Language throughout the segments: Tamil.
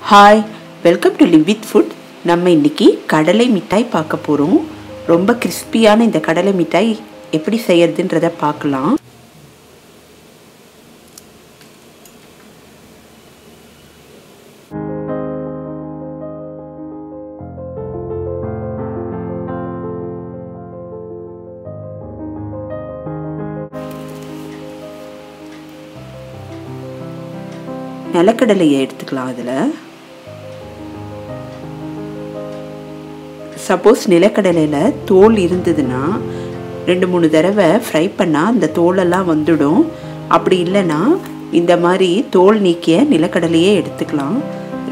Hi, welcome to Live with Food. நம்ம இன்னைக்கு கடலை மிட்டாய் பார்க்க போறோம். ரொம்ப கிறிஸ்பியான இந்த கடலை மிட்டாய் எப்படி செய்யறதுன்றத பார்க்கலாம். நிலக்கடலையை எடுத்துக்கலாம். அதுல சப்போஸ் நிலக்கடலையில தோல் இருந்ததுன்னா 2-3 தடவை ஃப்ரை பண்ணா அந்த தோலெல்லாம் வந்துடும். அப்படி இல்லைன்னா இந்த மாதிரி தோல் நீக்கிய நிலக்கடலையே எடுத்துக்கலாம்.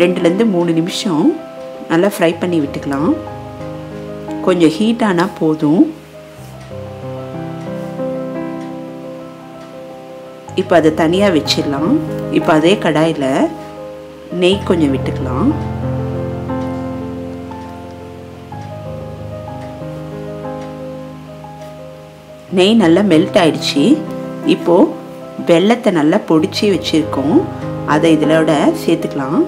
2-3 நிமிஷம் நல்லா ஃப்ரை பண்ணி விட்டுக்கலாம். கொஞ்சம் ஹீட் ஆனா போதும். இப்போ அதை தனியாக வச்சிடலாம். இப்போ அதே கடாயில் நெய் கொஞ்சம் விட்டுக்கலாம். நெய் நல்லா மெல்ட் ஆயிடுச்சு. இப்போது வெல்லத்தை நல்லா பொடிச்சு வச்சுருக்கோம். அதை இதோட சேர்த்துக்கலாம்.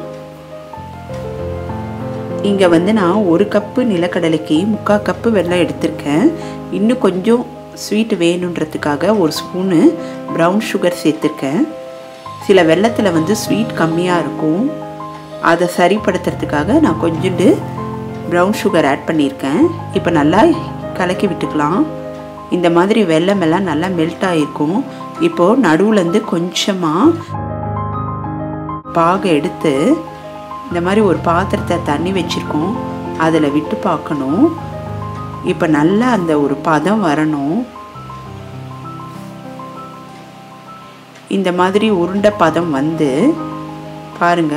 இங்கே நான் 1 கப்பு நிலக்கடலைக்கு 3/4 கப்பு வெல்லம் எடுத்திருக்கேன். இன்னும் கொஞ்சம் ஸ்வீட் வேணுன்றதுக்காக 1 ஸ்பூனு ப்ரௌன் சுகர் சேர்த்துருக்கேன். சில வெல்லத்தில் ஸ்வீட் கம்மியாக இருக்கும். அதை சரிப்படுத்துறதுக்காக நான் கொஞ்சோண்டு ப்ரௌன் சுகர் ஆட் பண்ணியிருக்கேன். இப்போ நல்லா கலக்கி விட்டுக்கலாம். இந்த மாதிரி வெல்லமெல்லாம் நல்லா மெல்ட் ஆகிருக்கும். இப்போது நடுவுலேருந்து கொஞ்சமாக பாகை எடுத்து இந்த மாதிரி ஒரு பாத்திரத்தை தண்ணி வச்சுருக்கோம். அதில் விட்டு பார்க்கணும். இப்போ நல்லா அந்த ஒரு பதம் வரணும். இந்த மாதிரி உருண்டை பதம் பாருங்க.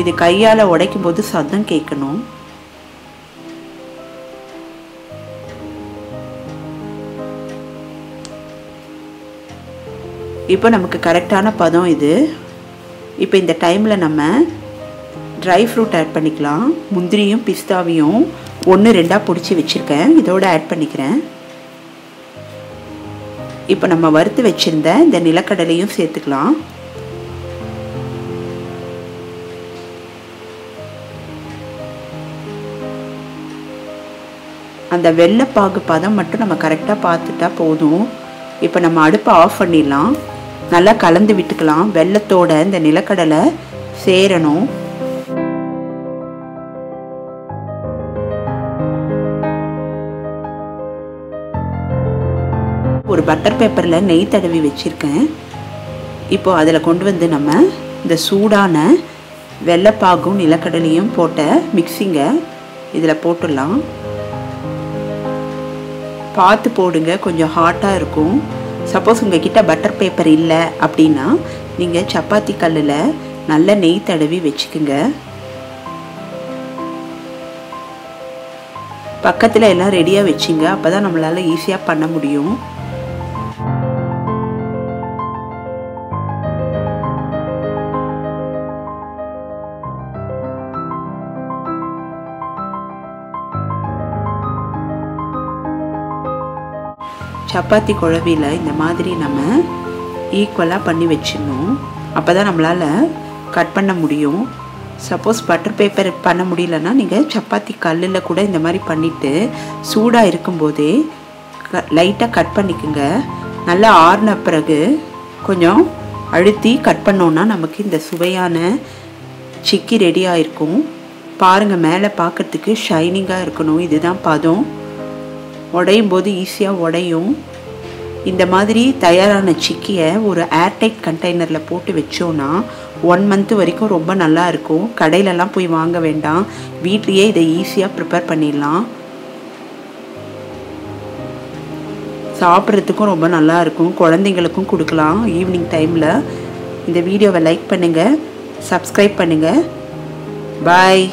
இது கையால் உடைக்கும் போது சத்தம் கேட்கணும். இப்போ நமக்கு கரெக்டான பதம் இது. இப்போ இந்த டைமில் நம்ம ட்ரை ஃப்ரூட் ஆட் பண்ணிக்கலாம். முந்திரியும் பிஸ்தாவையும் 1-2 பிடிச்சி வச்சுருக்கேன். இதோட ஆட் பண்ணிக்கிறேன். இப்போ நம்ம வறுத்து வச்சுருந்த இந்த நிலக்கடலையும் சேர்த்துக்கலாம். அந்த வெள்ளைப்பாகு பதம் மட்டும் நம்ம கரெக்டாக பார்த்துட்டா போதும். இப்போ நம்ம அடுப்பை ஆஃப் பண்ணிடலாம். நல்லா கலந்து விட்டுக்கலாம். வெள்ளத்தோட இந்த நிலக்கடலை சேரணும். ஒரு பட்டர் பேப்பரில் நெய் தடவி வச்சுருக்கேன். இப்போ அதில் கொண்டு நம்ம இந்த சூடான வெள்ளைப்பாகும் நிலக்கடலையும் போட்ட மிக்சிங்கை இதில் போட்டுடலாம். பார்த்து போடுங்க, கொஞ்சம் ஹாட்டாக இருக்கும். சப்போஸ் உங்ககிட்ட பட்டர் பேப்பர் இல்லை அப்படின்னா நீங்கள் சப்பாத்தி கல்லில் நல்ல நெய் தடவி வச்சுக்குங்க. பக்கத்தில் எல்லாம் ரெடியாக வச்சுங்க. அப்போ தான் நம்மளால் ஈஸியாக பண்ண முடியும். சப்பாத்தி குழவியில் இந்த மாதிரி நம்ம ஈக்குவலாக பண்ணி வச்சிடணும். அப்போ தான் நம்மளால் கட் பண்ண முடியும். சப்போஸ் பட்டர் பேப்பர் பண்ண முடியலன்னா நீங்கள் சப்பாத்தி கல்லில் கூட இந்த மாதிரி பண்ணிவிட்டு சூடாக இருக்கும்போதே லைட்டாக கட் பண்ணிக்கோங்க. நல்லா ஆறின பிறகு கொஞ்சம் அழுத்தி கட் பண்ணோன்னா நமக்கு இந்த சுவையான சிக்கி ரெடியாக இருக்கும். பாருங்கள், மேலே பார்க்குறதுக்கு ஷைனிங்காக இருக்கணும். இதுதான் பதம். உடையும் போது ஈஸியாக உடையும். இந்த மாதிரி தயாரான சிக்கியை ஒரு ஏர்டைட் கண்டெய்னரில் போட்டு வச்சோன்னா 1 மந்த் வரைக்கும் ரொம்ப நல்லா இருக்கும். கடையிலலாம் போய் வாங்க வேண்டாம். வீட்லேயே இதை ஈஸியாக ப்ரிப்பேர் பண்ணிடலாம். சாப்பிட்றதுக்கும் ரொம்ப நல்லா இருக்கும். குழந்தைங்களுக்கும் கொடுக்கலாம் ஈவினிங் டைமில். இந்த வீடியோவை லைக் பண்ணுங்கள், சப்ஸ்கிரைப் பண்ணுங்கள். பாய்.